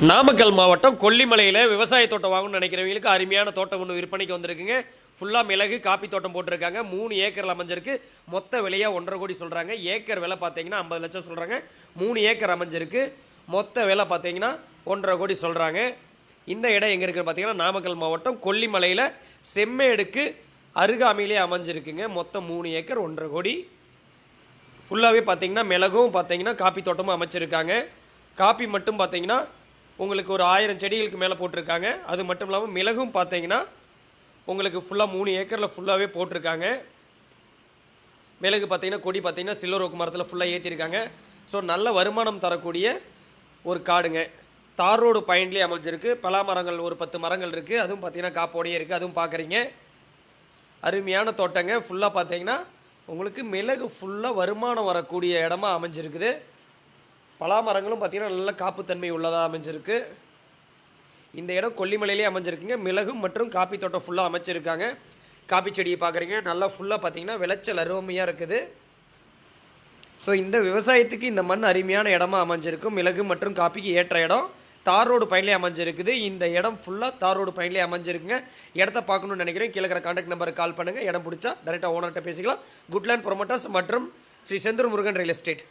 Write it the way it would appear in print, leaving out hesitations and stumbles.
நாமக்கல் மாவட்டம் கொல்லிமலையில் விவசாய தோட்டம் வாங்கணும்னு நினைக்கிறவங்களுக்கு அருமையான தோட்டம் ஒன்று விற்பனைக்கு வந்திருக்குங்க. ஃபுல்லாக மிளகு காப்பி தோட்டம் போட்டிருக்காங்க. 3 ஏக்கரில் அமைஞ்சிருக்கு. மொத்த விலையாக 1.5 கோடி சொல்கிறாங்க. ஏக்கர் விலை பார்த்தீங்கன்னா 50 லட்சம் சொல்கிறாங்க. 3 ஏக்கர் அமைஞ்சிருக்கு. மொத்த விலை பார்த்தீங்கன்னா 1.5 கோடி சொல்கிறாங்க. இந்த இடம் எங்கே இருக்குன்னு பார்த்தீங்கன்னா நாமக்கல் மாவட்டம் கொல்லிமலையில் செம்மேடுக்கு அருகாமையிலே அமைஞ்சிருக்குங்க. மொத்தம் 3 ஏக்கர் 1.5 கோடி. ஃபுல்லாகவே பார்த்தீங்கன்னா மிளகும் பார்த்தீங்கன்னா காப்பி தோட்டமும் அமைச்சிருக்காங்க. காப்பி மட்டும் பார்த்தீங்கன்னா உங்களுக்கு ஒரு 1000 செடிகளுக்கு மேலே போட்டிருக்காங்க. அது மட்டும் இல்லாமல் மிளகும் பார்த்தீங்கன்னா உங்களுக்கு ஃபுல்லாக 3 ஏக்கரில் ஃபுல்லாகவே போட்டிருக்காங்க. மிளகு பார்த்தீங்கன்னா கொடி பார்த்தீங்கன்னா சில்வர் ஓக்கு மரத்தில் ஃபுல்லாக ஏற்றிருக்காங்க. ஸோ நல்ல வருமானம் தரக்கூடிய ஒரு காடுங்க. தார் ரோடு பாயிண்ட்லேயே அமைஞ்சிருக்கு. பலா மரங்கள் ஒரு 10 மரங்கள் இருக்குது. அதுவும் பார்த்தீங்கன்னா காப்போடையே இருக்குது. அதுவும் பார்க்குறீங்க. அருமையான தோட்டங்க. ஃபுல்லாக பார்த்தீங்கன்னா உங்களுக்கு மிளகு ஃபுல்லாக வருமானம் வரக்கூடிய இடமா அமைஞ்சிருக்குது. பலா மரங்களும் பார்த்தீங்கன்னா நல்ல காப்புத்தன்மை உள்ளதாக அமைஞ்சிருக்கு. இந்த இடம் கொல்லிமலையிலே அமைஞ்சிருக்குங்க. மிளகு மற்றும் காப்பி தோட்டம் ஃபுல்லாக அமைச்சிருக்காங்க. காப்பி செடியை பார்க்குறீங்க. நல்லா ஃபுல்லாக பார்த்தீங்கன்னா விளைச்சல் அருமையாக இருக்குது. ஸோ இந்த விவசாயத்துக்கு இந்த மண் அருமையான இடமா அமைஞ்சிருக்கும். மிளகு மற்றும் காப்பிக்கு ஏற்ற இடம். தார் ரோடு பயன்லேயே அமைஞ்சிருக்குது. இந்த இடம் ஃபுல்லாக தார் ரோடு பயன்லேயே அமைஞ்சிருக்குங்க. இடத்த பார்க்கணுன்னு நினைக்கிறேன். கீழே இருக்கிற கான்டாக்ட் நம்பருக்கு கால் பண்ணுங்கள். இடம் பிடிச்சா டேரெக்டாக ஓனர்கிட்ட பேசிக்கலாம். குட்லேண்ட் ப்ரொமோட்டர்ஸ் மற்றும் ஸ்ரீ செந்தூர் முருகன் ரியல் எஸ்டேட்.